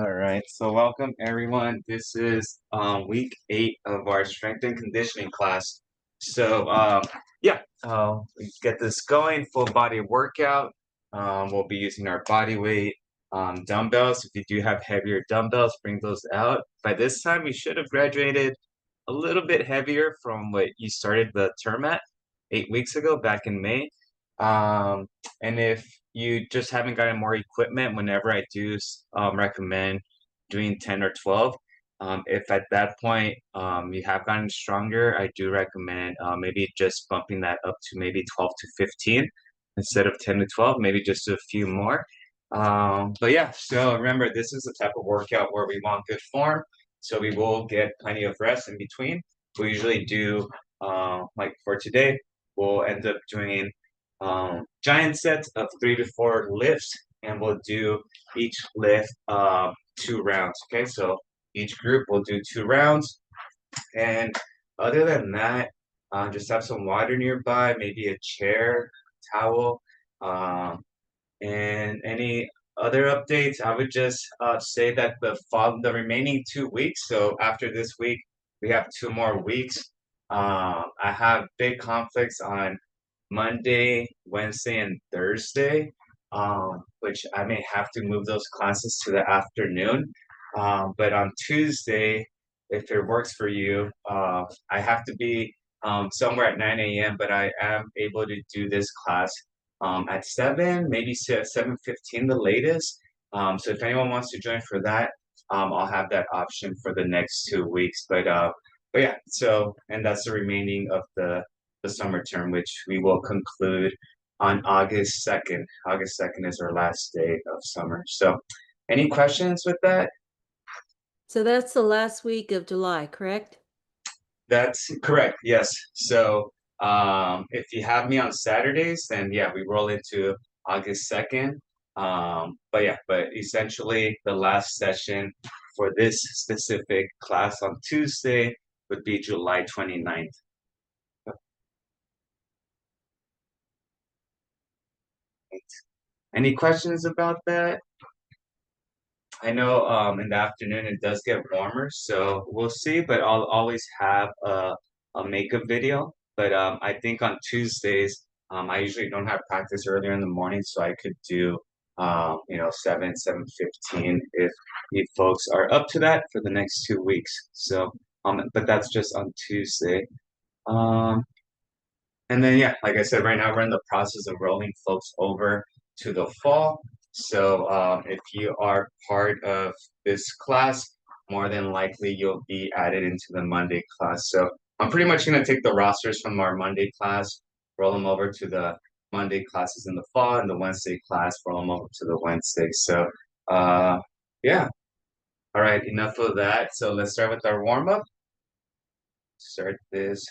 All right, so welcome everyone. This is week 8 of our strength and conditioning class. So we get this going, full body workout. We'll be using our body weight dumbbells. If you do have heavier dumbbells, bring those out. By this time, you should have graduated a little bit heavier from what you started the term at 8 weeks ago, back in May. Um, and if you just haven't gotten more equipment, whenever I do recommend doing 10 or 12, if at that point you have gotten stronger, I do recommend maybe just bumping that up to maybe 12 to 15 instead of 10 to 12, maybe just a few more. But yeah, so remember, this is the type of workout where we want good form. So we will get plenty of rest in between. We usually do, like for today, we'll end up doing giant sets of 3 to 4 lifts, and we'll do each lift 2 rounds. Okay, so each group will do 2 rounds, and other than that, just have some water nearby, maybe a chair, towel, and any other updates. I would just say that the remaining 2 weeks. So after this week, we have 2 more weeks. I have big conflicts on Monday, Wednesday, and Thursday, which I may have to move those classes to the afternoon. But on Tuesday, if it works for you, I have to be somewhere at 9 a.m., but I am able to do this class at 7, maybe 7:15 the latest. So if anyone wants to join for that, I'll have that option for the next 2 weeks. But yeah, so and that's the remaining of the summer term, which we will conclude on August 2nd. August 2nd is our last day of summer. So any questions with that? So that's the last week of July, correct? That's correct. Yes. So if you have me on Saturdays, then yeah, we roll into August 2nd. But essentially the last session for this specific class on Tuesday would be July 29th. Any questions about that? I know in the afternoon it does get warmer, so we'll see, but I'll always have a makeup video. But I think on Tuesdays, I usually don't have practice earlier in the morning, so I could do 7:15 if you folks are up to that for the next 2 weeks. So but that's just on Tuesday. Um, and then, yeah, like I said, right now we're in the process of rolling folks over to the fall. So if you are part of this class, more than likely you'll be added into the Monday class. So I'm pretty much going to take the rosters from our Monday class, roll them over to the Monday classes in the fall, and the Wednesday class, roll them over to the Wednesday. So yeah, all right, enough of that. So let's start with our warm up. Start this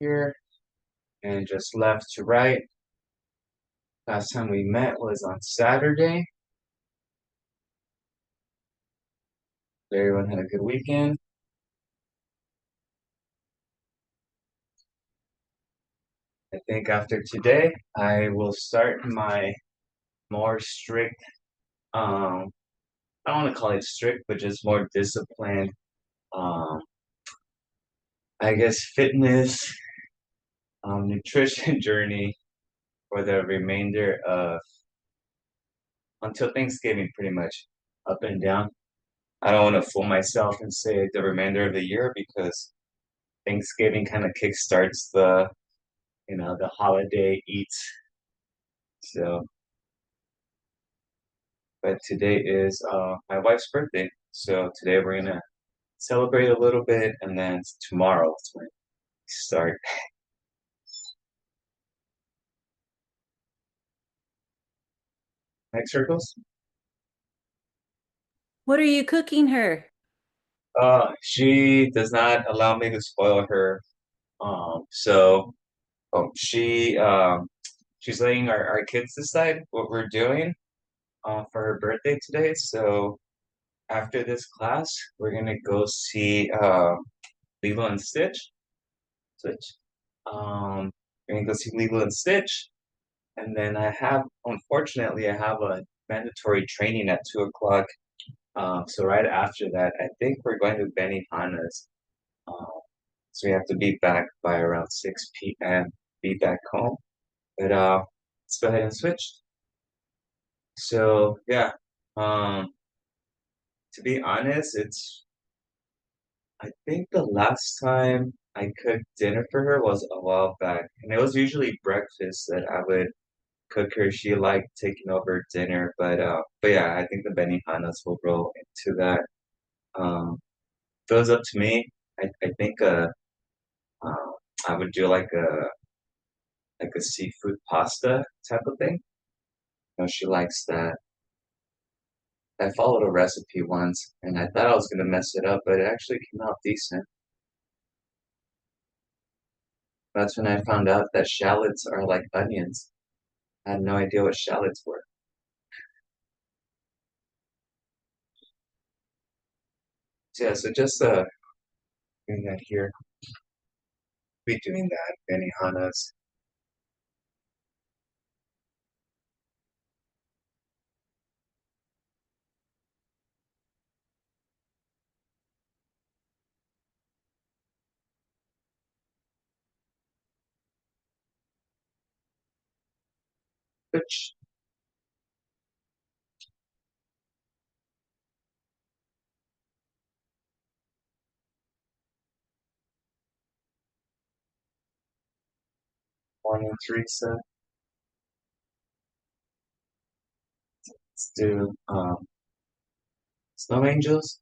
here and just left to right. Last time we met was on Saturday. Everyone had a good weekend. I think after today, I will start my more strict, I don't want to call it strict, but just more disciplined, um, I guess, fitness, nutrition journey for the remainder of until Thanksgiving, pretty much up and down. I don't want to fool myself and say the remainder of the year because Thanksgiving kind of kickstarts the holiday eats. So, but today is my wife's birthday. So today we're gonna celebrate a little bit, and then tomorrow is when we start next circles. What are you cooking her? She does not allow me to spoil her. So she's letting our kids decide what we're doing for her birthday today. So after this class, we're gonna go see Lilo and Stitch. We're gonna go see Lilo and Stitch, and then unfortunately, I have a mandatory training at 2 o'clock So right after that, I think we're going to Benihana's. Um, so we have to be back by around 6 p.m. Be back home. But let's go ahead and switch. So yeah, um, to be honest, I think the last time I cooked dinner for her was a while back, and it was usually breakfast that I would cook her. She liked taking over dinner, but yeah, I think the Benihanas will roll into that. Um, if it was up to me, I think uh, I would do like a seafood pasta type of thing. You know, she likes that. I followed a recipe once, and I thought I was gonna mess it up, but it actually came out decent. That's when I found out that shallots are like onions. I had no idea what shallots were. So yeah, so just doing that here. Be doing that, Benihanas. Which morning Teresa. Let's do snow angels.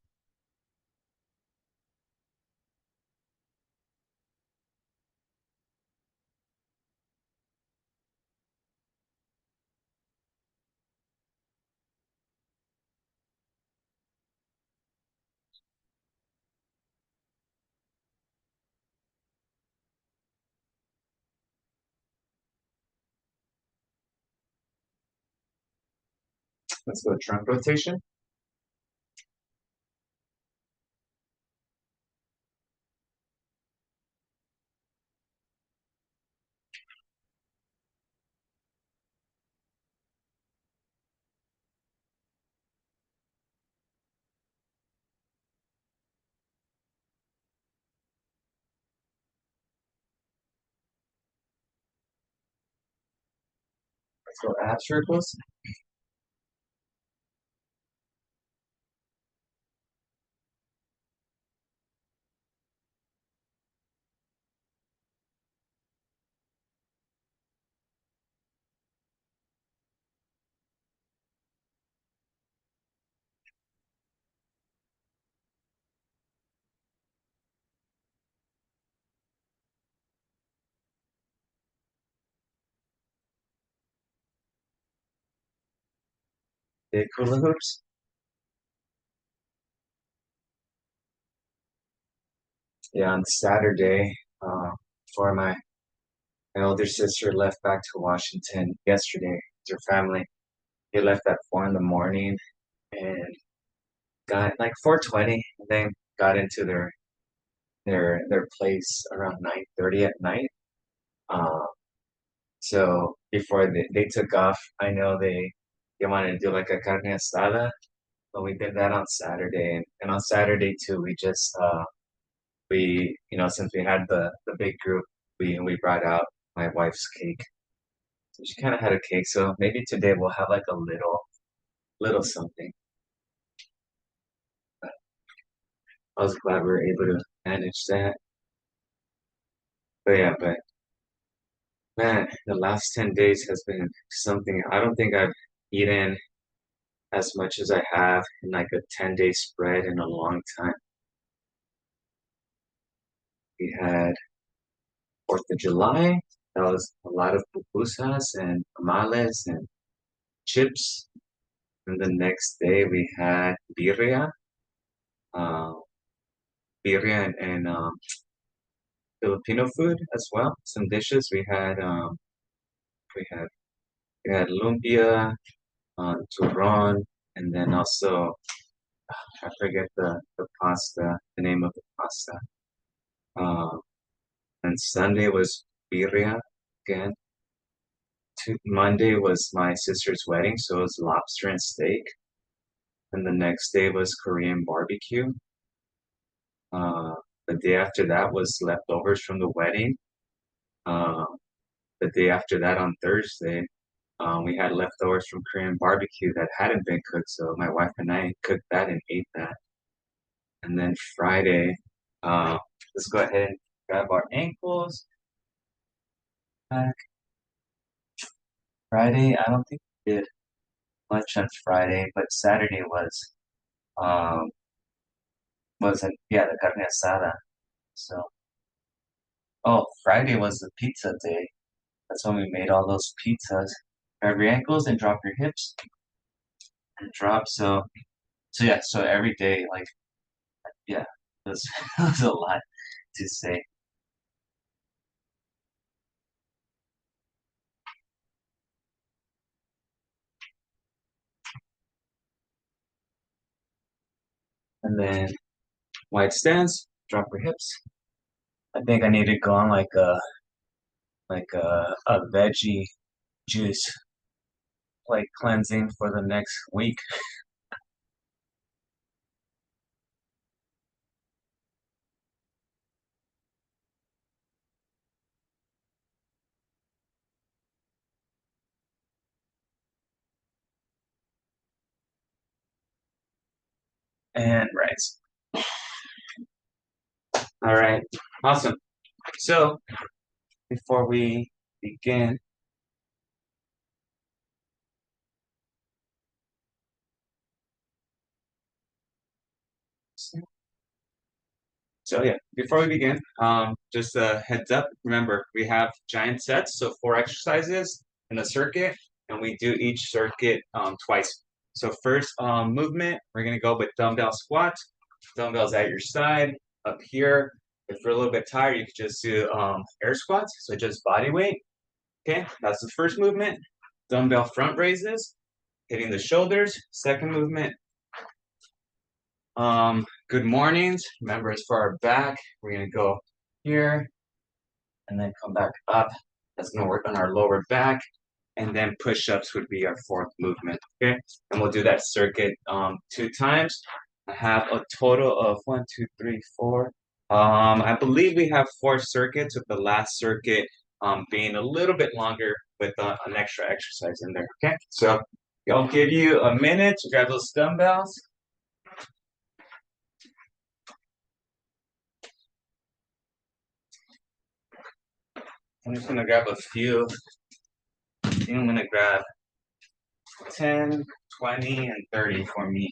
Let's go trunk rotation. Let's go ab circles. Big hula hoops. Yeah, on Saturday, before my older sister left back to Washington yesterday with her family. They left at 4 in the morning and got like 4:20. And then got into their place around 9:30 at night. Uh, so before they took off, I know they wanted to do like a carne asada, but we did that on Saturday. And on Saturday too, we since we had the big group, we brought out my wife's cake. So she kind of had a cake. So maybe today we'll have like a little something. But I was glad we were able to manage that. But yeah, but man, the last 10 days has been something. I don't think I've eaten as much as I have in like a 10-day spread in a long time. We had 4th of July. That was a lot of pupusas and tamales and chips. And the next day we had uh, birria and Filipino food as well. Some dishes we had we had lumpia, turon, and then also I forget the pasta, the name of the pasta. Uh, and Sunday was birria again. Monday was my sister's wedding, so it was lobster and steak. And the next day was Korean barbecue. Uh, the day after that was leftovers from the wedding. Uh, the day after that on Thursday, we had leftovers from Korean barbecue that hadn't been cooked, so my wife and I cooked that and ate that. And then Friday, uh, let's go ahead and grab our ankles. Back. Friday, I don't think we did much on Friday, but Saturday um wasn't yeah the carne asada. So oh Friday was the pizza day. That's when we made all those pizzas. Grab your ankles and drop your hips and drop. So yeah, so every day like yeah, it was, it was a lot to say. And then wide stance, drop your hips. I think I need to go on like a veggie juice like cleansing for the next week. And rise. All right, awesome. So before we begin, so yeah, before we begin, just a heads up. Remember, we have giant sets, so 4 exercises in a circuit, and we do each circuit twice. So first movement, we're gonna go with dumbbell squats. Dumbbells at your side, up here. If you're a little bit tired, you could just do air squats, so just body weight. Okay, that's the first movement. Dumbbell front raises, hitting the shoulders. Second movement, good mornings. Remember, it's for our back. We're gonna go here and then come back up. That's gonna work on our lower back. And then push-ups would be our fourth movement. Okay, and we'll do that circuit 2 times. I have a total of 1, 2, 3, 4. I believe we have 4 circuits, with the last circuit being a little bit longer with an extra exercise in there. Okay, so I'll give you a minute to grab those dumbbells. I'm just gonna grab a few. I think I'm gonna grab 10, 20, and 30 for me.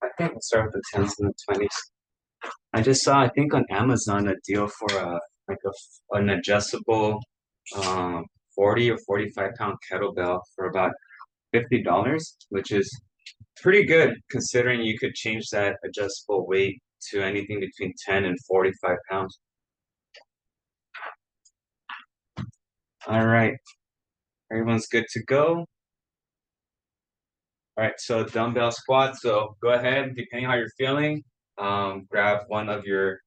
I think we'll start with the 10s and the 20s. I just saw, I think on Amazon, a deal for an adjustable 40 or 45 pound kettlebell for about $50, which is pretty good considering you could change that adjustable weight to anything between 10 and 45 pounds. All right, everyone's good to go. All right, so dumbbell squat. So go ahead, depending on how you're feeling, grab one of your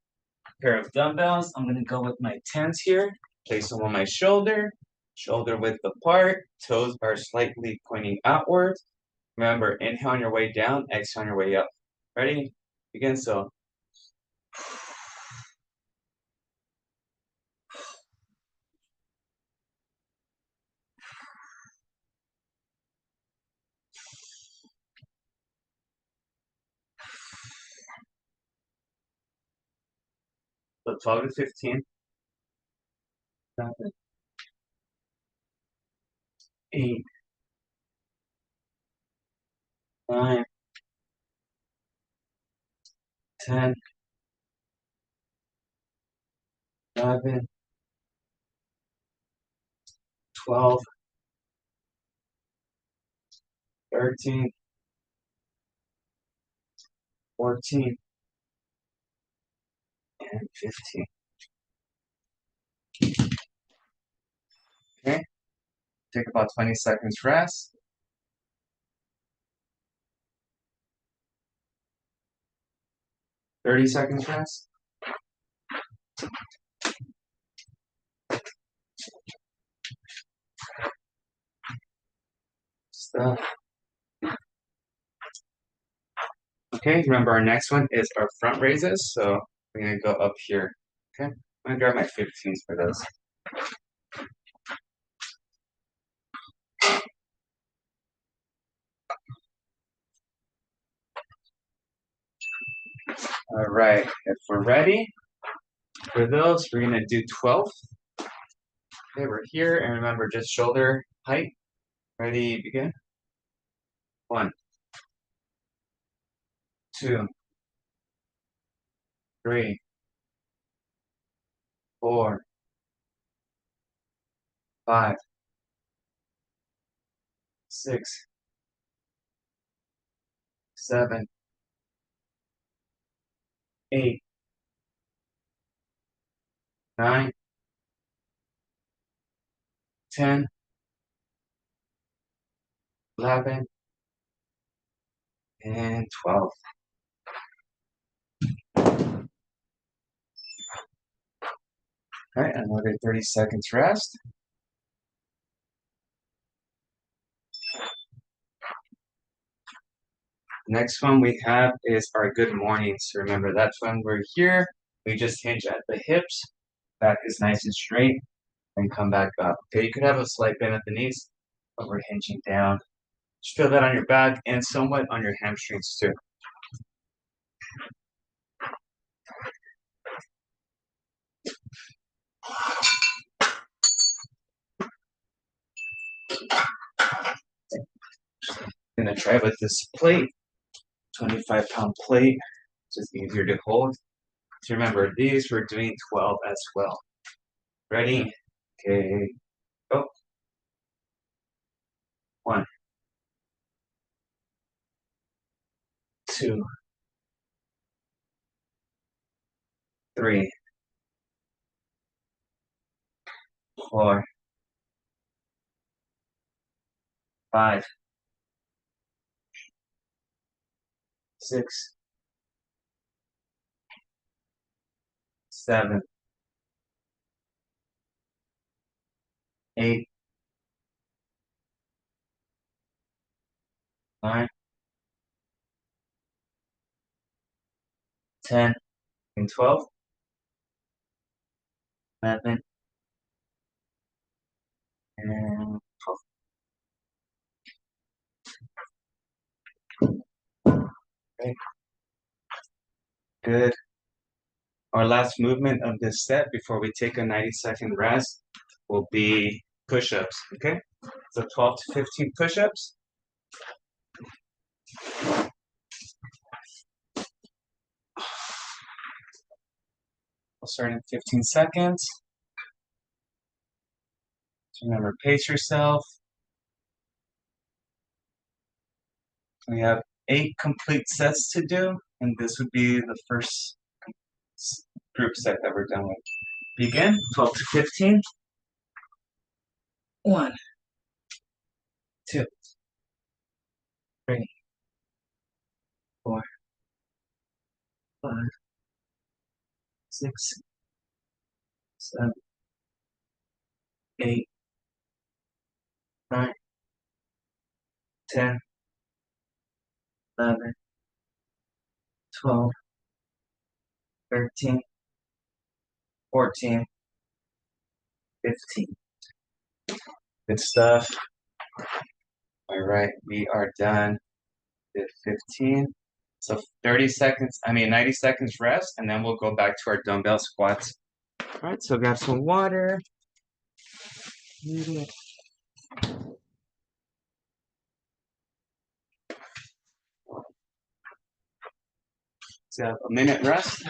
pair of dumbbells. I'm gonna go with my 10s here. Place them on my shoulder width apart. Toes are slightly pointing outwards. Remember, inhale on your way down, exhale on your way up. Ready? Begin. So 12 to 15. 7, 8, 9, 10, 11, 12, 13, 14, and 15. Okay, take about 20 seconds rest. 30 seconds rest. stuff. Okay, remember our next one is our front raises. So we're gonna go up here. Okay, I'm gonna grab my 15s for those. All right, if we're ready for those, we're gonna do 12. Okay, we're here, and remember just shoulder height. Ready, begin. 1, 2, 3, 4, 5, 6, 7, 8, 9, 10, 11, and 12. All right, another 30 seconds rest. Next one we have is our good morning. So remember, that's when we're here. We just hinge at the hips. Back is nice and straight, and come back up. Okay, you could have a slight bend at the knees, but we're hinging down. Just feel that on your back and somewhat on your hamstrings too. Gonna try with this plate, 25-pound plate, just easier to hold. So remember, these we're doing 12 as well. Ready? Okay, go. 1, 2, 3, 4, 5, 6, 7, 8, 9, 10, and 12, 11, and 12. Okay, good. Our last movement of this set before we take a 90-second rest will be push-ups, okay? So 12 to 15 push-ups. We'll start in 15 seconds. So remember, pace yourself. We have 8 complete sets to do, and this would be the first group set that we're done with. Begin, 12 to 15. 1, 2, 3, 4, 5, 6, 7, 8, 9, 10, 11, 12, 13, 14, 15. Good stuff. All right, we are done with 15. So 90 seconds rest, and then we'll go back to our dumbbell squats. All right, so grab some water. So a minute rest.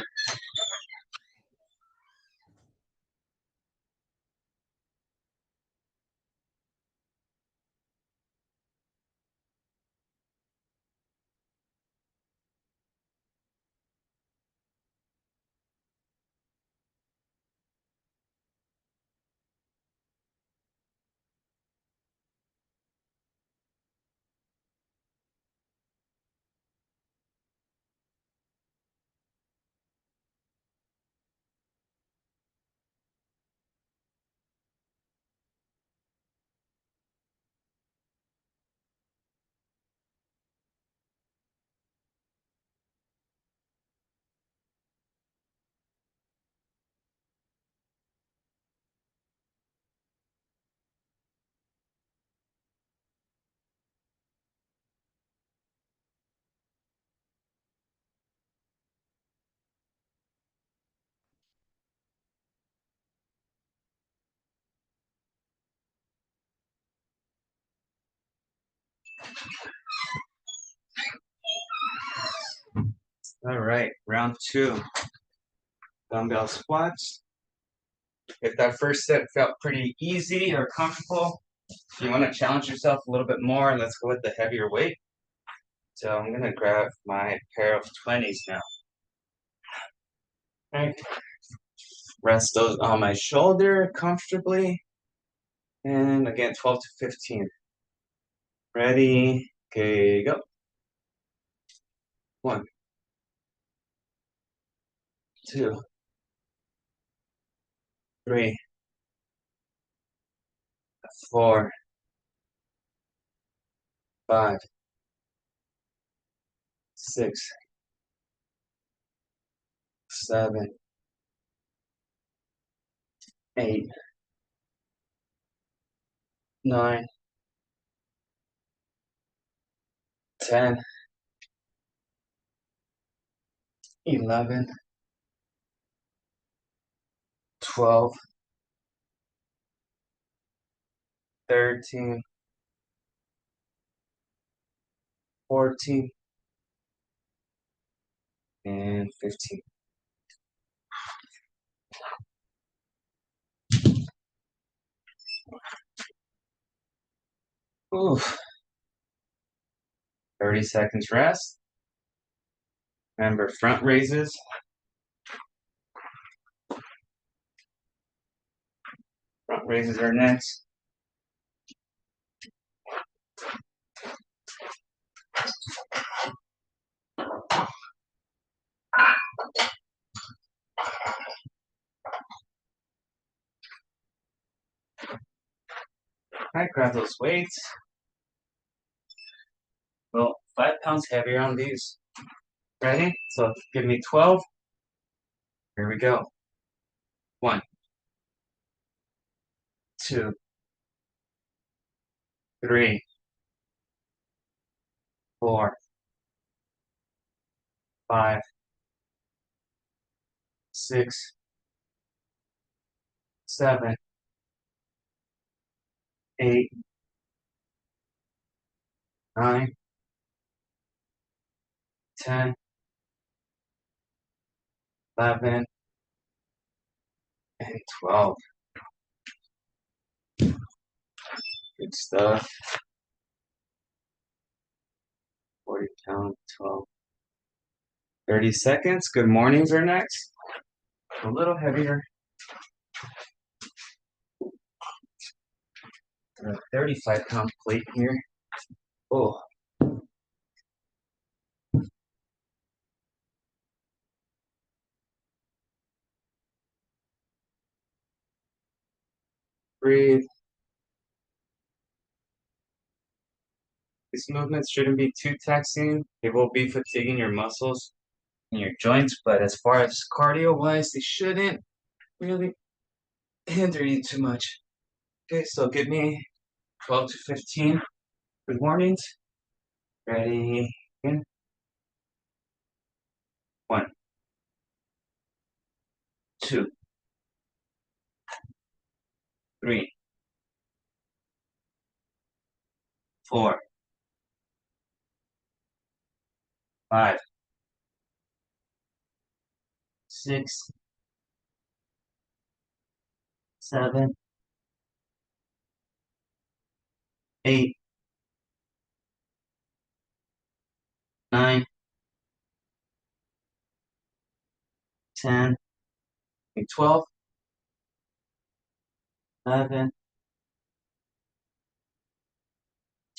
All right, round 2, dumbbell squats. If that first set felt pretty easy or comfortable, you want to challenge yourself a little bit more, let's go with the heavier weight. So I'm gonna grab my pair of 20s now. All right, rest those on my shoulder comfortably. And again, 12 to 15. Ready, okay, go. 1, 2, 3, 4, 5, 6, 7, 8, 9, 10, 11, 12, 13, 14, and 15. Oof. 30 seconds rest. Remember, front raises. Front raises are next. All right, grab those weights. Well, 5 pounds heavier on these. Ready? So give me 12. Here we go. 1, 2, 3, 4, 5, 6, 7, 8, 9, 10, 11, and 12. Good stuff. 40 pound, 12. 30 seconds. Good mornings are next. A little heavier. A 35-pound plate here. Oh, breathe. These movements shouldn't be too taxing. They will be fatiguing your muscles and your joints, but as far as cardio-wise, they shouldn't really hinder you too much. Okay, so give me 12 to 15. Good mornings. Ready? In. 1, 2, 3, 4, 5, 6, 7, 8, 9, 10, and 12, 11,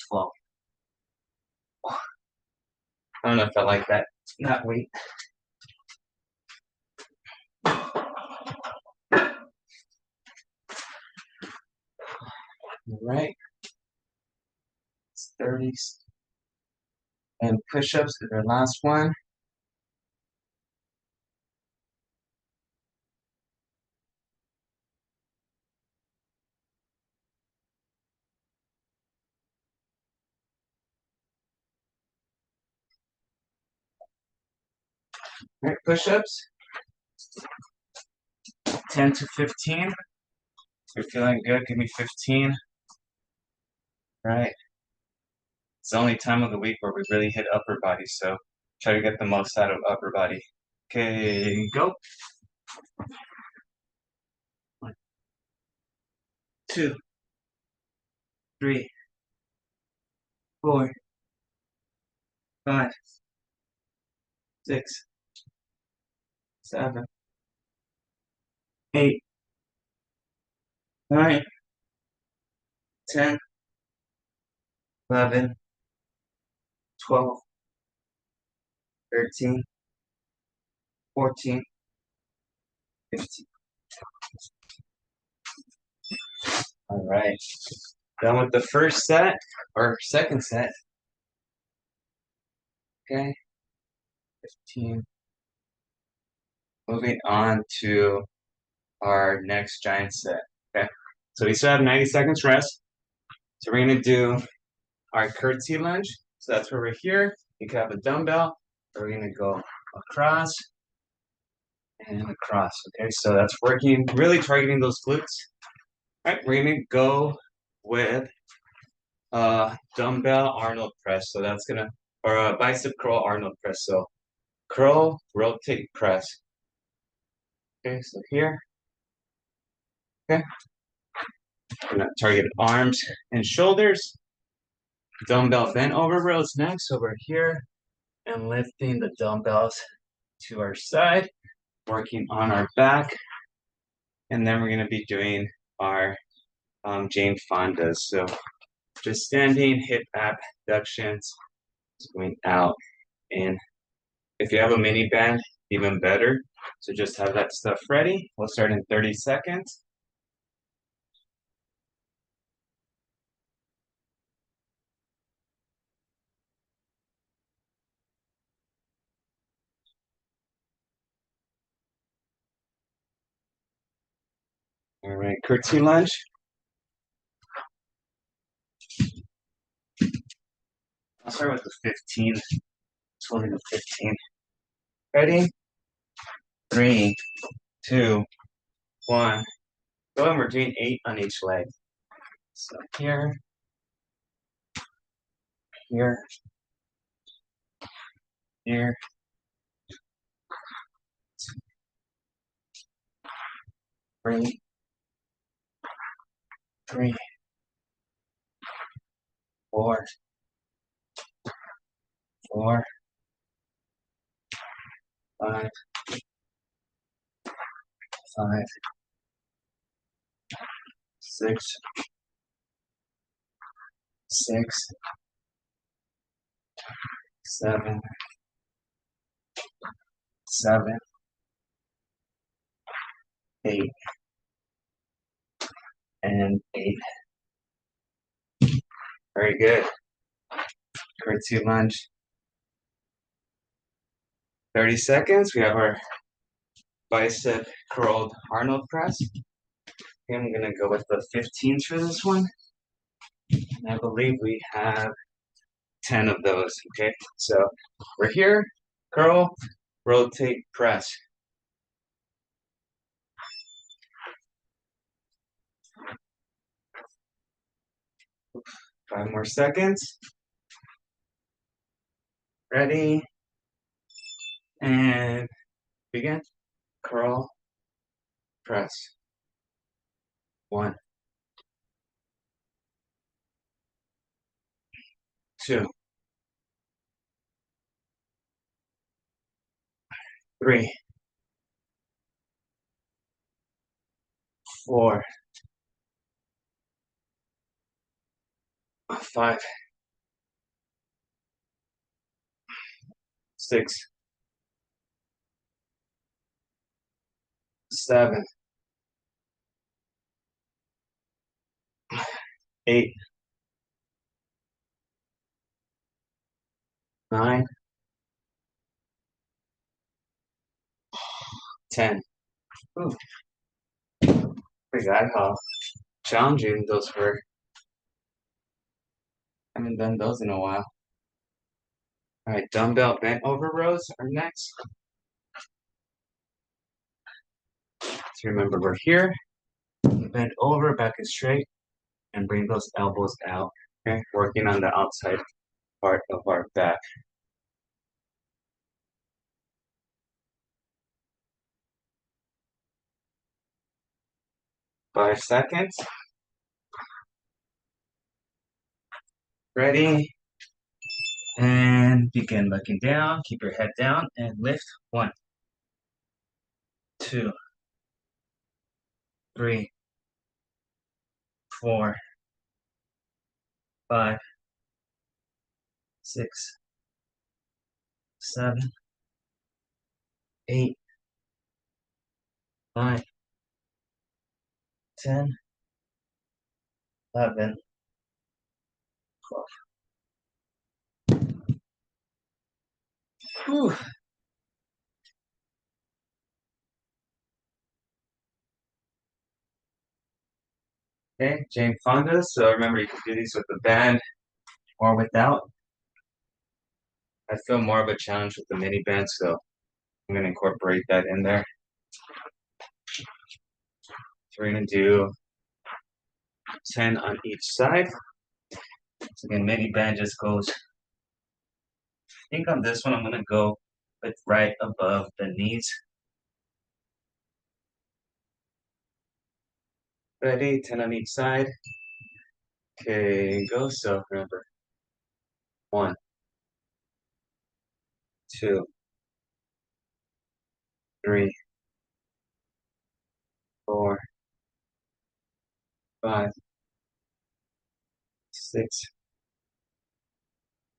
12. I don't know if I like that weight. All right. It's 30s. And push-ups is our last one. All right, push-ups. 10 to 15. If you're feeling good, give me 15. All right. It's the only time of the week where we really hit upper body, so try to get the most out of upper body. Okay, go. 1, 2, 3, 4, 5, 6, 7, 8, 9, 10, 11, 12, 13, 14, 15. All right. Done with the first set or second set. Okay. 15. Moving on to our next giant set. Okay. So we still have 90 seconds rest. So we're gonna do our curtsy lunge. So that's where we're here. You can have a dumbbell. We're gonna go across and across. Okay, so that's working, really targeting those glutes. All right, we're gonna go with dumbbell Arnold press. So that's gonna, or a bicep curl Arnold press. So curl, rotate, press. Okay, so here. Okay, gonna target arms and shoulders. Dumbbell bent over rows next over here, and lifting the dumbbells to our side, working on our back, and then we're gonna be doing our Jane Fondas. So just standing, hip abductions, going out in. If you have a mini band, even better. So just have that stuff ready. We'll start in 30 seconds. All right, curtsy lunge. I'll start with the 15. It's only the 15. Ready? 3, 2, 1. Go, and we're doing 8 on each leg. So here, here, here, 3, 3, 4, 4, 5, 5, 6, 6, 7, 7, 8, and 8. Very good. Curtsy lunge. 30 seconds. We have our bicep curled Arnold press. I'm gonna go with the 15s for this one. And I believe we have 10 of those. Okay, so we're here. Curl, rotate, press. Five more seconds. Ready? And begin. Curl, press. 1, 2, 3, 4, 5, 6, 7, 8, 9, 10. Ooh, forgot how challenging those were. I haven't done those in a while. All right, dumbbell bent over rows are next. So remember, we're here. Bend over, back is straight, and bring those elbows out. Okay, working on the outside part of our back. Five seconds. Ready? And begin looking down. Keep your head down and lift. 1, 2, 3, 4, 5, 6, 7, 8, 9, 10, 11, 12. Whew. Okay, Jane Fonda. So remember, you can do these with the band or without. I feel more of a challenge with the mini band, so I'm gonna incorporate that in there. So we're gonna do 10 on each side. So again, mini band just goes. I think on this one, I'm gonna go with right above the knees. Ready? 10 on each side. Okay, go. So remember, 1, 2, 3, 4, 5, 6,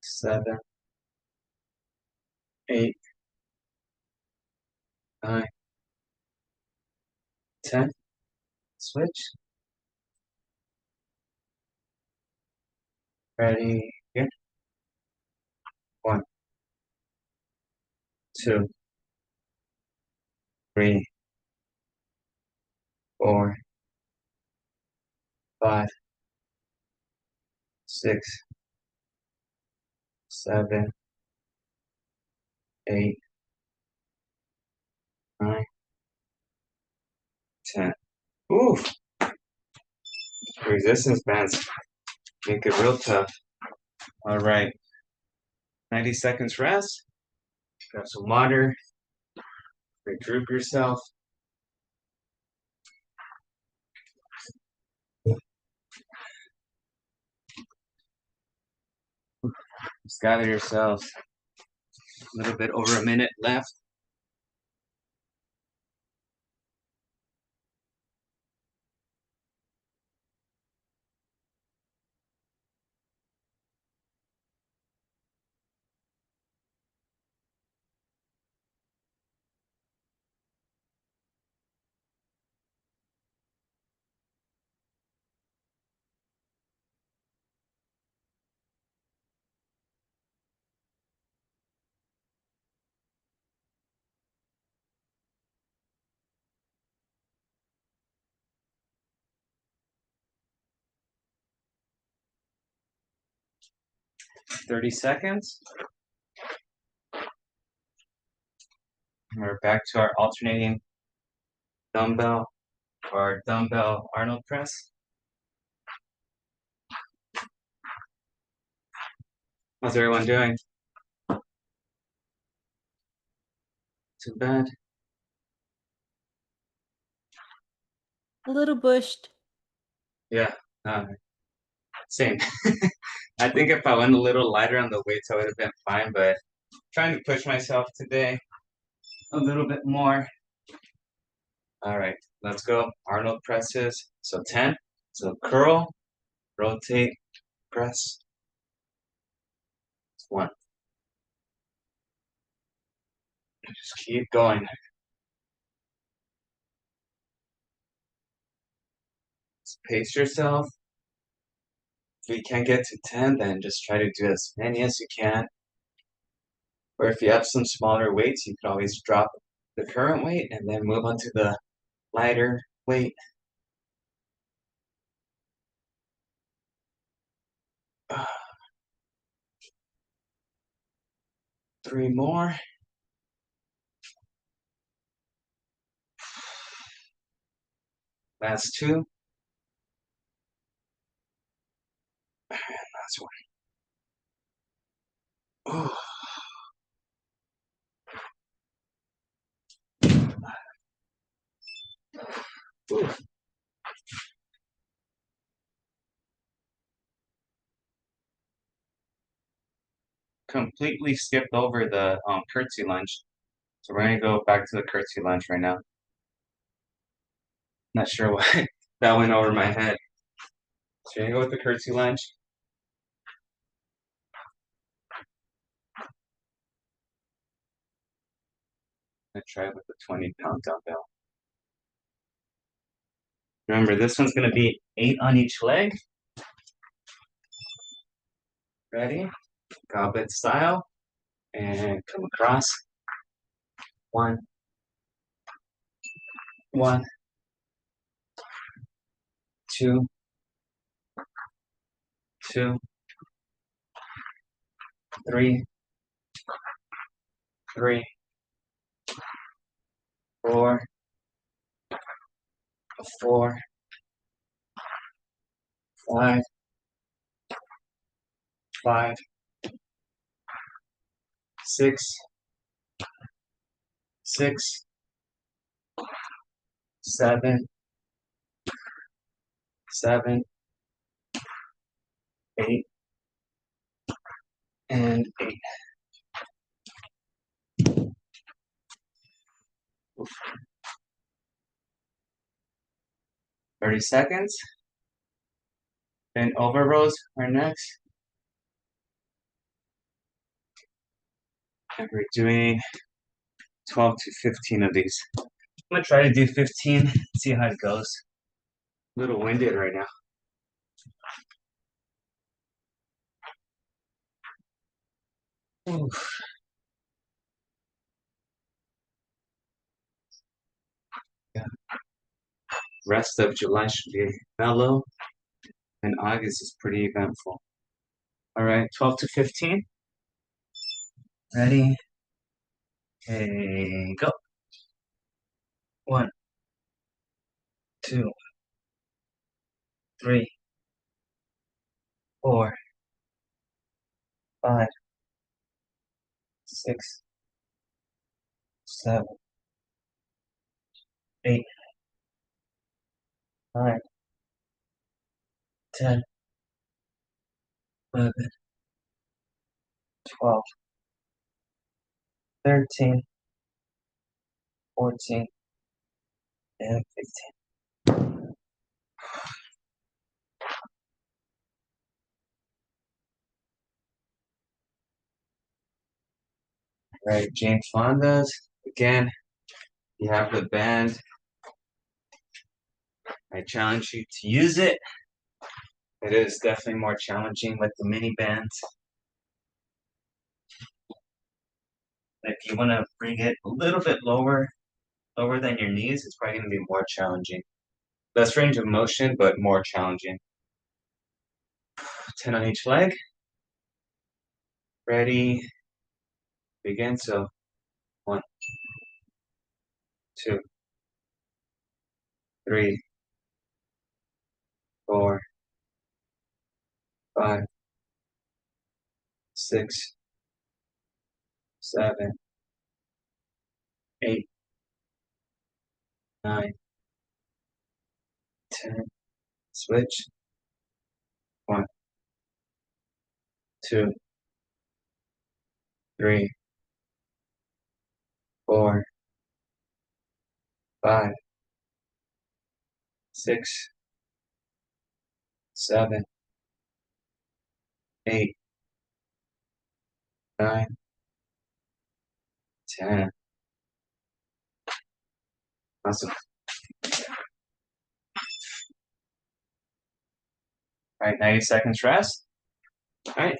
7, 8, 9, 10. Switch. Ready? Here. 1, 2, 3, 4, 5, 6, 7, 8, 9, 10. Oof. Resistance bands make it real tough. All right. 90 seconds rest. Grab some water. Regroup yourself. Just gather yourselves. A little bit over a minute left. Thirty seconds. And we're back to our alternating dumbbell or dumbbell Arnold press. How's everyone doing? Too bad. A little bushed. Yeah, same. I think if I went a little lighter on the weights, I would have been fine, but trying to push myself today a little bit more. All right, let's go. Arnold presses. So 10. So curl, rotate, press. 1. Just keep going. Just pace yourself. If you can't get to 10, then just try to do as many as you can. Or if you have some smaller weights, you can always drop the current weight and then move on to the lighter weight. Uh, 3 more. Last 2. Last one. Ooh. Completely skipped over the curtsy lunge. So we're gonna go back to the curtsy lunge right now. Not sure why that went over my head. So you're gonna go with the curtsy lunge. I'm gonna try with the 20-pound dumbbell. Remember, this one's gonna be 8 on each leg. Ready? Goblet style. And come across. One, one, two, two, three, three, four, four, five, five, six, six, seven, seven, eight, and eight. 30 seconds. Then over rows are next. And we're doing 12 to 15 of these. I'm gonna try to do 15, see how it goes. A little winded right now. Oof. Yeah. Rest of July should be mellow, and August is pretty eventful. All right, 12 to 15. Ready? Okay, go. One, two, three, four, five, six, seven, eight, nine, 10, 11, 12, 13, 14, and 15. Right, Jane Fonda's. Again, you have the band. I challenge you to use it. It is definitely more challenging with the mini bands. If you want to bring it a little bit lower than your knees, it's probably going to be more challenging. Less range of motion, but more challenging. 10 on each leg. Ready, begin. So, one, two, three, four, five, six, seven, eight, nine, 10. Switch. One, two, three, four, five, six, seven, eight, nine, 10. Awesome. All right, 90 seconds rest. All right.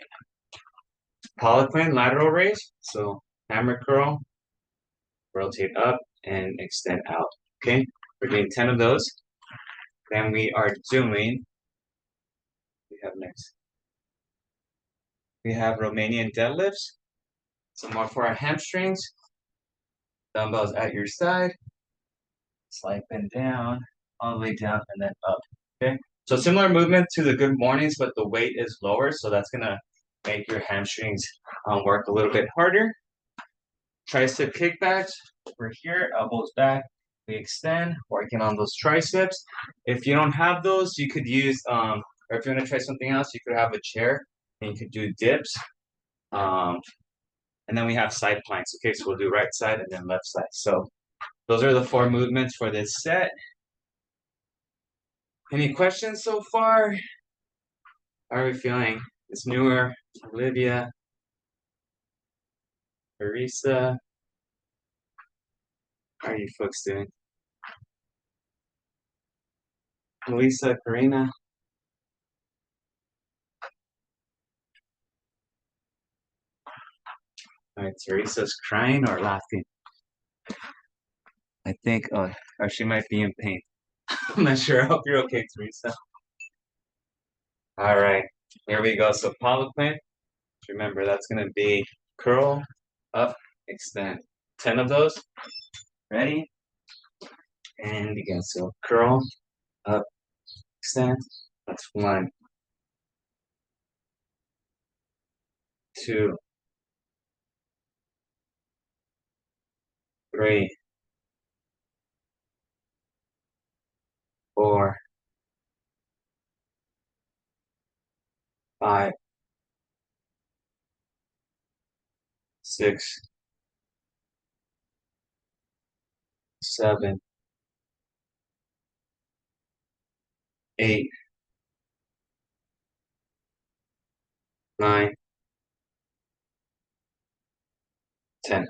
Polyplane lateral raise. So hammer curl, rotate up, and extend out. Okay, we're doing 10 of those. Then we are doing, we have next. We have Romanian deadlifts. So more for our hamstrings. Dumbbells at your side. Slide them down, all the way down, and then up. Okay. So similar movement to the good mornings, but the weight is lower. So that's gonna make your hamstrings work a little bit harder. Tricep kickbacks. We're here, elbows back, We extend, working on those triceps. If you don't have those, you could use or if you want to try something else, you could have a chair and you could do dips. Um, and then we have side planks. Okay, so we'll do right side and then left side. So those are the 4 movements for this set. Any questions so far? How are we feeling? It's newer. Olivia, Teresa. How are you folks doing? Melissa, Karina. All right, Teresa's crying or laughing. I think, or she might be in pain. I'm not sure. I hope you're okay, Teresa. All right, here we go. So Pollock plank. Remember, that's gonna be curl, up, extend. 10 of those. Ready? And begin. So curl, up, extend. That's 1, 2, 3, 4, 5, 6, 7, 8, 9, 10.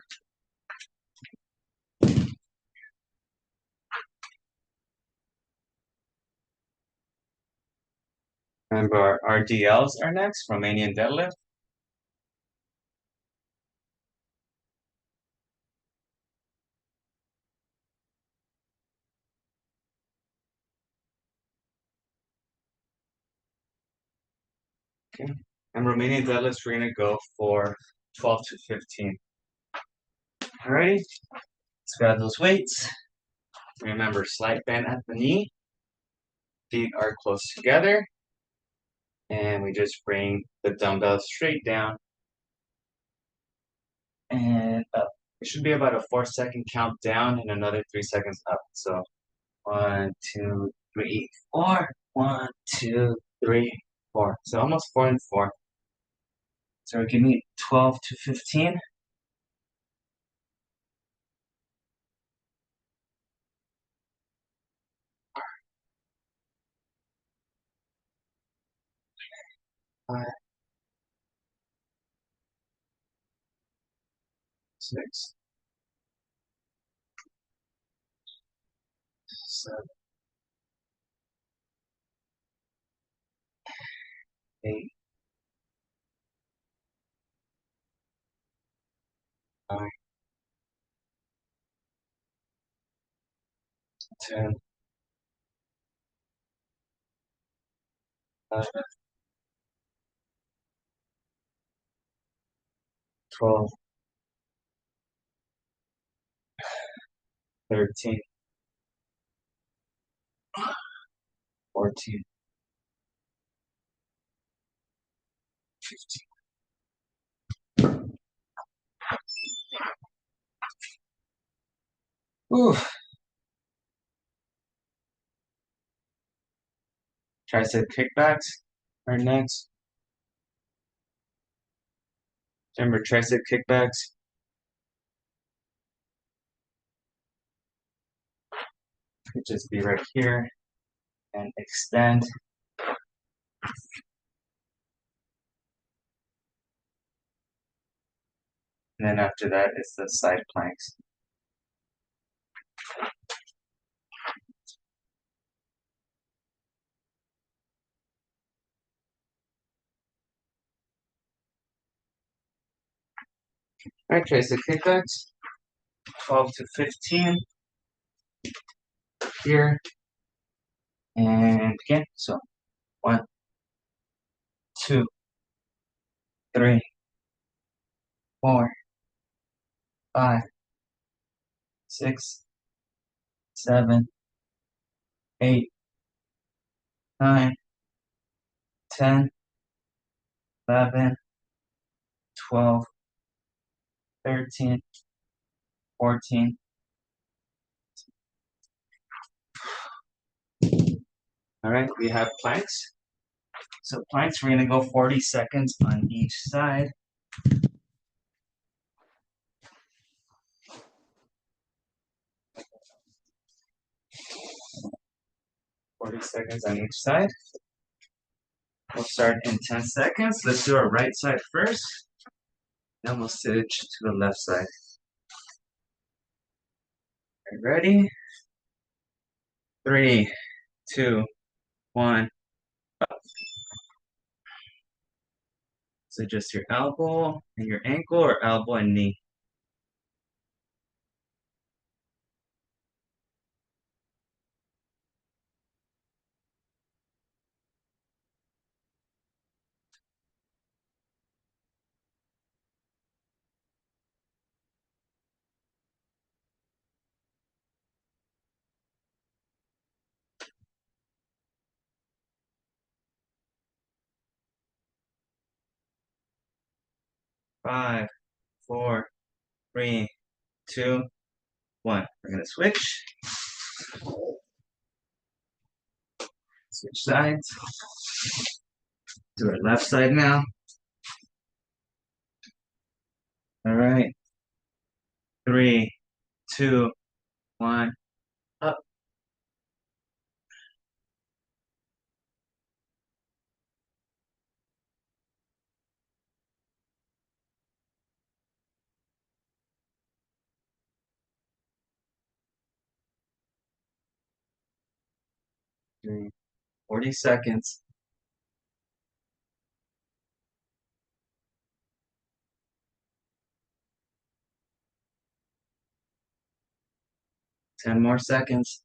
Remember, our RDLs are next, Romanian deadlift. Okay. And Romanian deadlifts, we're gonna go for 12 to 15. Alrighty, let's grab those weights. Remember, slight bend at the knee. Feet are close together. And we just bring the dumbbell straight down and up. It should be about a 4-second count down and another 3 seconds up. So 1, 2, 3, 4. 1, 2, 3, 4. So almost 4 and 4. So give me 12 to 15. Five, 6, 7, 8, 9, 10, 11, 12, 13, 14, 15. Ooh. Tricep kickbacks are next. Remember tricep kickbacks? Could just be right here and extend. And then after that, it's the side planks. All right, tricep kickbacks. 12 to 15 here. And again, so 1, 2, 3, 4, 5, 6, 7, 8, 9, 10, 11, 12, 13, 14, All right, we have planks. So planks, we're gonna go 40 seconds on each side. 40 seconds on each side. We'll start in 10 seconds. Let's do our right side first. Then we'll switch to the left side. Okay, ready? 3, 2, 1. So just your elbow and your ankle, or elbow and knee. Five, 4, 3, 2, 1. We're gonna switch. Switch sides. Do our left side now. All right. 3, 2, 1. Up. 40 seconds. 10 more seconds.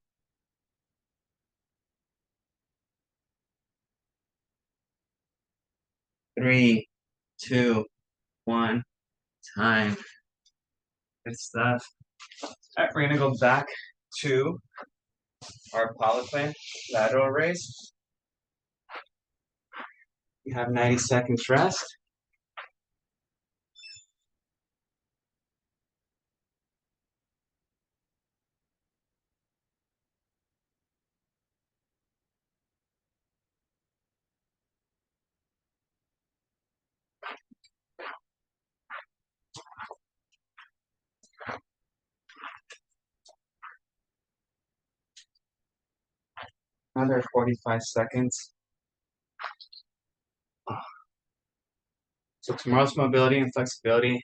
3, 2, 1. Time. Good stuff. All right, we're gonna go back to our power plank lateral raise. We have 90 seconds rest. Another 45 seconds. So tomorrow's mobility and flexibility.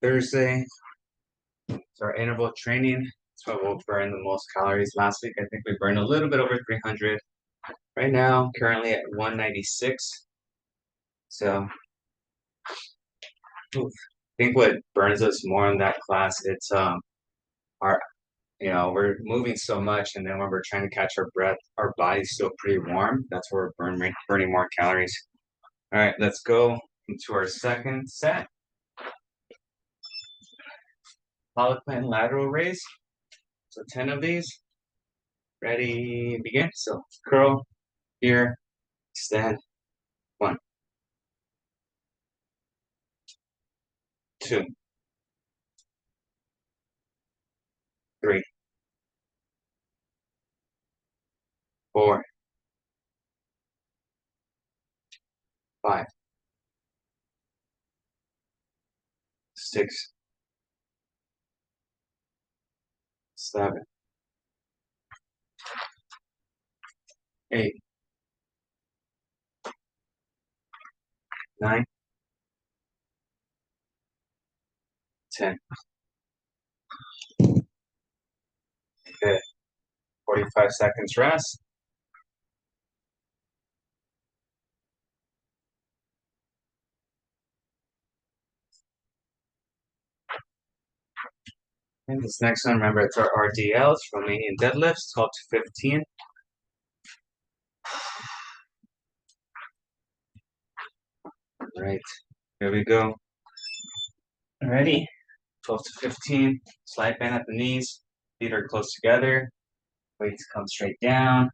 Thursday, so our interval training. That's what we'll burn the most calories. Last week, I think we burned a little bit over 300. Right now, currently at 196. So, oof. I think what burns us more in that class, it's our, we're moving so much, and then when we're trying to catch our breath, our body's still pretty warm. That's where we're burning more calories. All right, let's go into our second set. Power plank lateral raise. So 10 of these. Ready, begin. So curl, here, extend. 1, 2, 3, 4, 5, 6, 7, 8, 9, 10. Good. 45 seconds rest. And this next one, remember, it's our RDLs, Romanian deadlifts, 12 to 15. All right, here we go. Ready? 12 to 15. Slide bend at the knees. Feet are close together. Weights come straight down.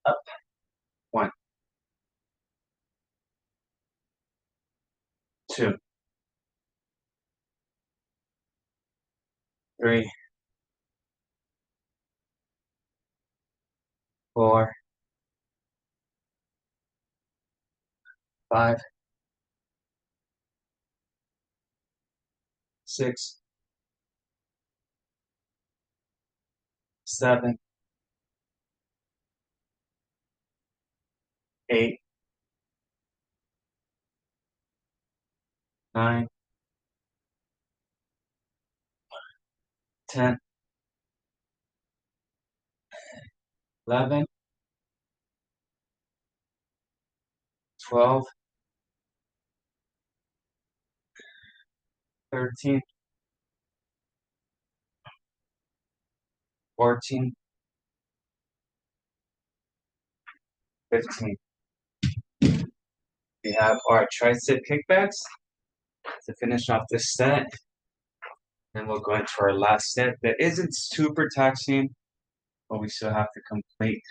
Up. 1, 2, 3, 4, 5, 6, 7, 8, 9, 10, 11, 12, 13, 14, 15. We have our tricep kickbacks to finish off this set. Then we'll go into our last set that isn't super taxing, but we still have to complete.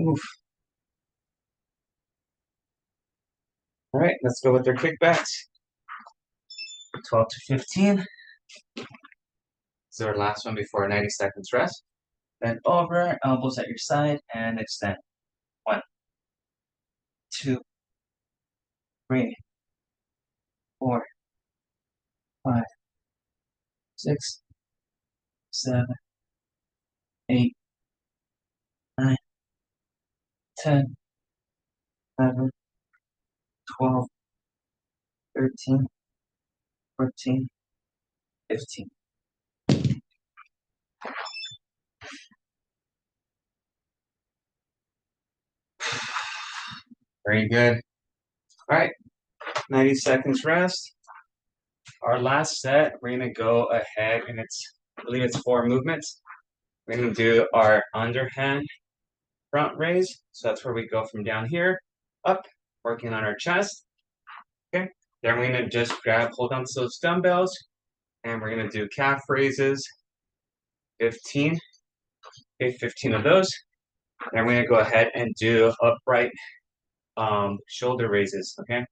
Oof. All right, let's go with our kickbacks. 12 to 15. This is our last one before 90 seconds rest. Bend over, elbows at your side, and extend. 1, 2, 3, 4, 5, 6, 7, 8, 9, 10, 11, 12, 13, 14, 15. Very good. All right, 90 seconds rest. Our last set, we're gonna go ahead and I believe it's 4 movements. We're gonna do our underhand front raise. So that's where we go from down here, up, working on our chest. Okay, then we're gonna just hold on to those dumbbells, and we're gonna do calf raises, 15. Okay, 15 of those. Then we're gonna go ahead and do upright shoulder raises. Okay,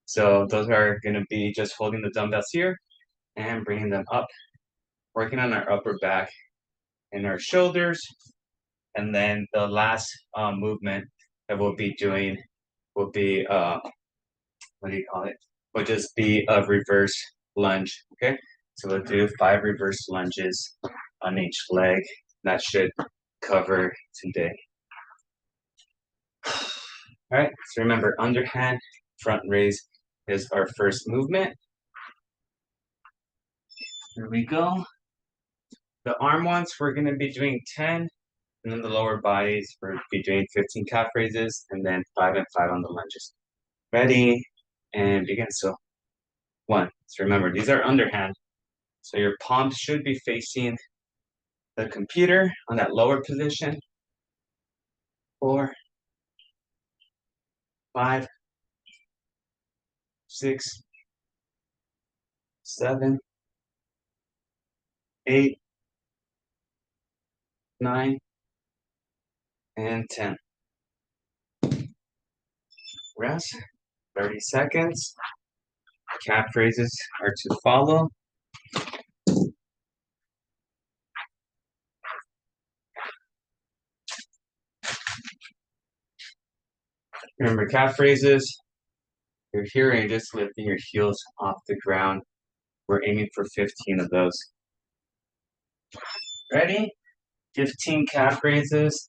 so those are gonna be just holding the dumbbells here and bringing them up, working on our upper back and our shoulders. And then the last movement that we'll be doing will be what do you call it? Will just be a reverse lunge. Okay, so we'll do 5 reverse lunges on each leg. That should cover today. All right, so remember, underhand front raise is our first movement. Here we go. The arm ones, we're going to be doing 10, and then the lower bodies, we're going to be doing 15 calf raises, and then 5 and 5 on the lunges. Ready, and begin. So 1. So remember, these are underhand. So your palms should be facing the computer on that lower position. 4, 5, 6, 7, 8, 9, and 10. Rest, 30 seconds. Calf raises are to follow. Remember, calf raises, you're here and you're just lifting your heels off the ground. We're aiming for 15 of those. Ready? 15 calf raises,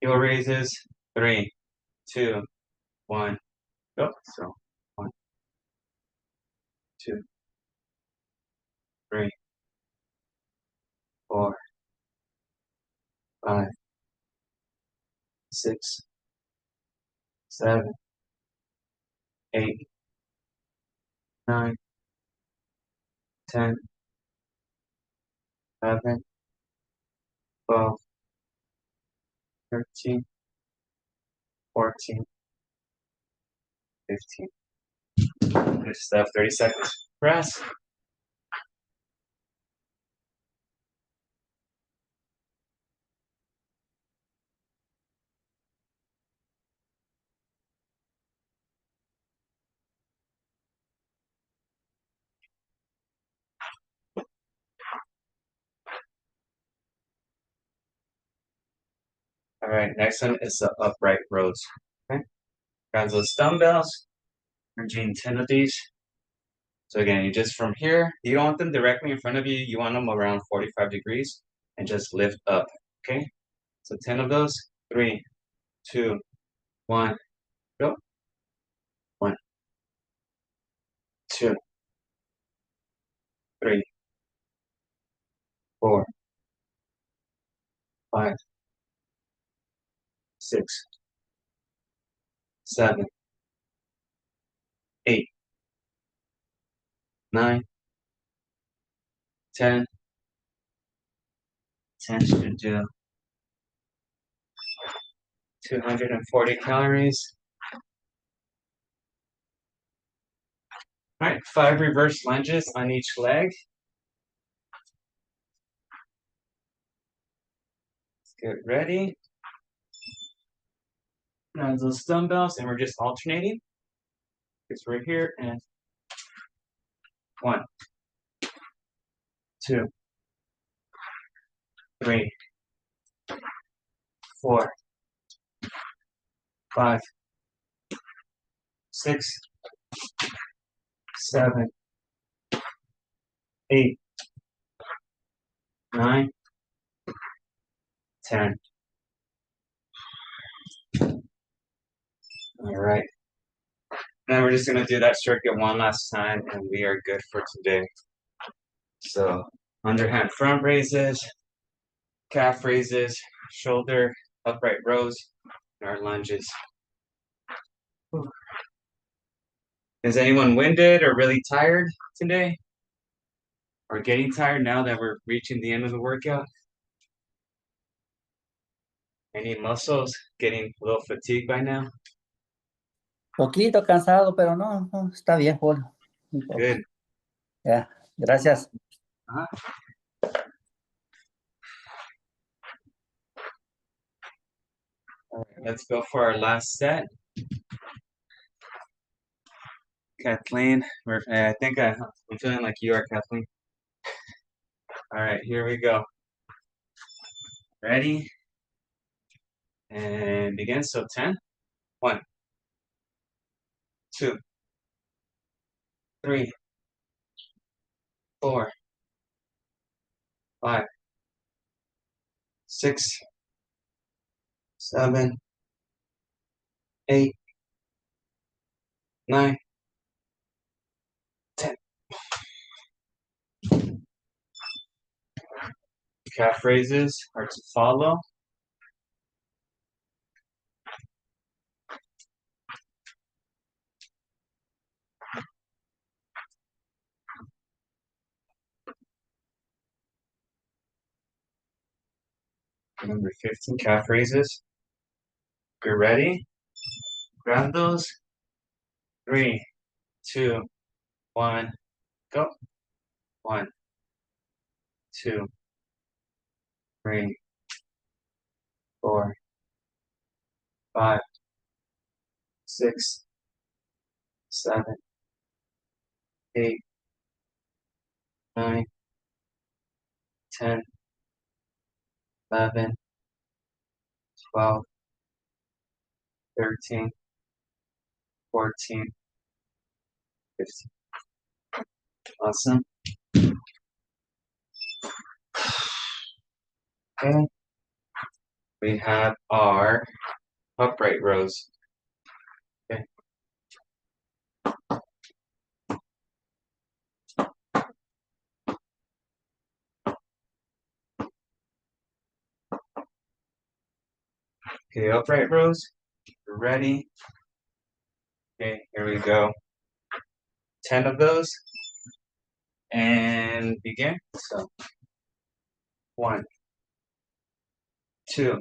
heel raises. 3, 2, 1, go. So 1, 2, 3, 4, 5, 6, 7, 8, 9, 10, 11, 12, 13, 14, 15. Good stuff. 30 seconds. Press. All right, next one is the upright rows. Okay, grab those dumbbells. We're doing 10 of these. So again, you just from here, you don't want them directly in front of you. You want them around 45 degrees and just lift up. Okay, so 10 of those. 3, 2, 1, go. 1, 2, 3, 4, 5, 6, 7, 8, 9, 10. 10 should do 240 calories. All right, 5 reverse lunges on each leg. Let's get ready. Grab those dumbbells, and we're just alternating. Because we're here, and 1, 2, 3, 4, 5, 6, 7, 8, 9, 10. All right. Now we're just going to do that circuit one last time, and we are good for today. So underhand front raises, calf raises, shoulder, upright rows, and our lunges. Is anyone winded or really tired today? Or getting tired now that we're reaching the end of the workout? Any muscles getting a little fatigued by now? Poquito cansado, pero no, está bien, Paul. Good. Ya, gracias. All right, let's go for our last set. Kathleen, I think I'm feeling like you are, Kathleen. All right, here we go. Ready? And begin. So 10. 1, 2, 3, 4, 5, 6, 7, 8, 9, 10. Calf raises are to follow. Number 15, calf raises. Get ready. Grab those. 3, 2, 1, go. 1, 2, 3, 4, 5, 6, 7, 8, 9, 10, 11, 12, 13, 14, 15. Awesome. Okay. We have our upright rows. Okay. Okay, upright rows. We're ready. Okay, here we go. 10 of those. And begin. So 1, 2,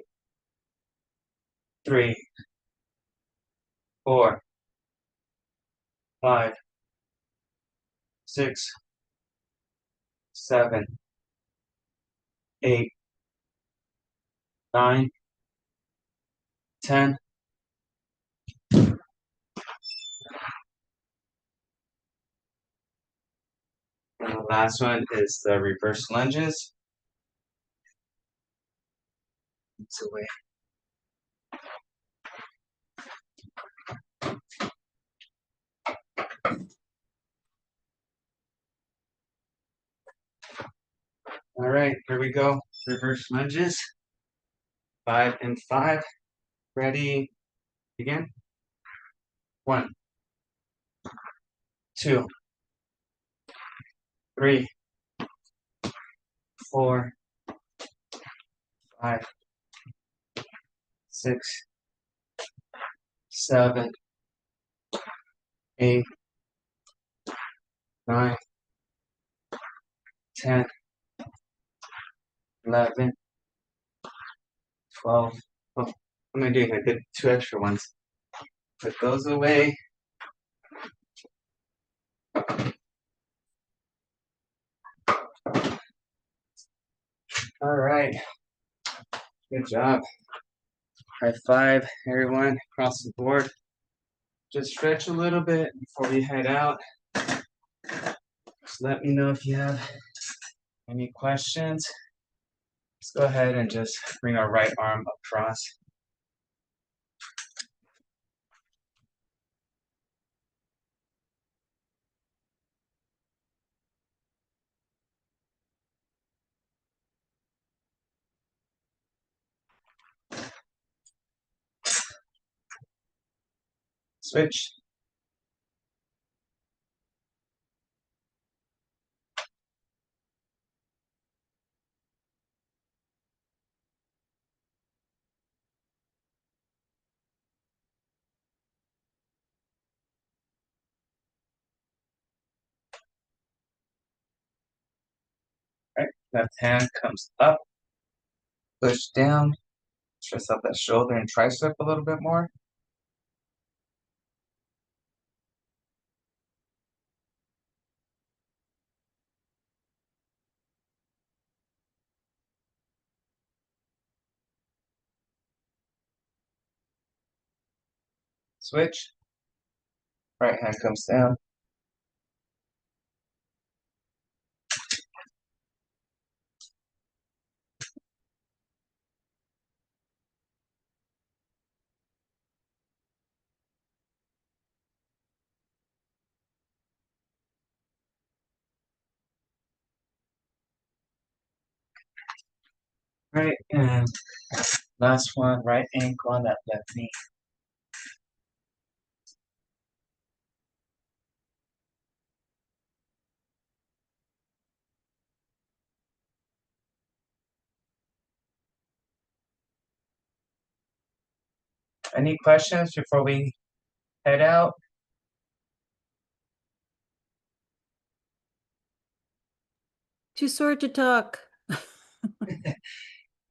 3, 4, 5, 6, 7, 8, 9, 10. And the last one is the reverse lunges. It's away. here we go. Reverse lunges. 5 and 5. Ready, begin. 1, 2, 3, 4, 5, 6, 7, 8, 9, 10, 11, 12. Oh, what am I doing? I did 2 extra ones. Put those away. All right. Good job. High five, everyone, across the board. Just stretch a little bit before we head out. Just let me know if you have any questions. Let's go ahead and just bring our right arm across. Switch. Right, left hand comes up, push down, stress out that shoulder and tricep a little bit more. Switch. Right hand comes down. Right, and last one, right ankle on that left knee. Any questions before we head out? Too sore to talk.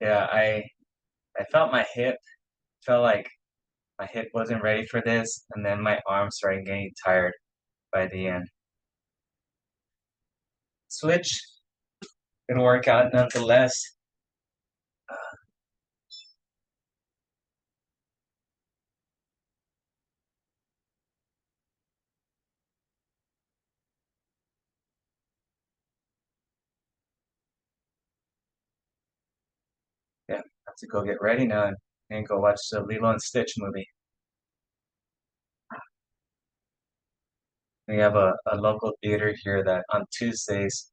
Yeah, I felt my hip, felt like my hip wasn't ready for this, and then my arms started getting tired by the end. Switch. Good workout nonetheless. Yeah, have to go get ready now and go watch the Lilo and Stitch movie. We have a local theater here that on Tuesdays,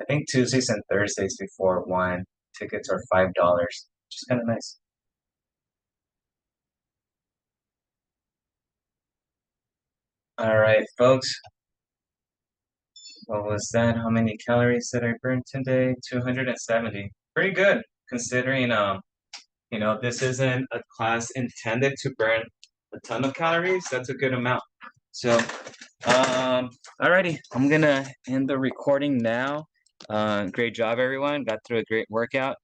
I think Tuesdays and Thursdays before 1, tickets are $5, which is kind of nice. All right, folks. What was that? How many calories did I burn today? 270. Pretty good, considering you know, this isn't a class intended to burn a ton of calories. That's a good amount. So, alrighty, I'm gonna end the recording now. Great job, everyone. Got through a great workout.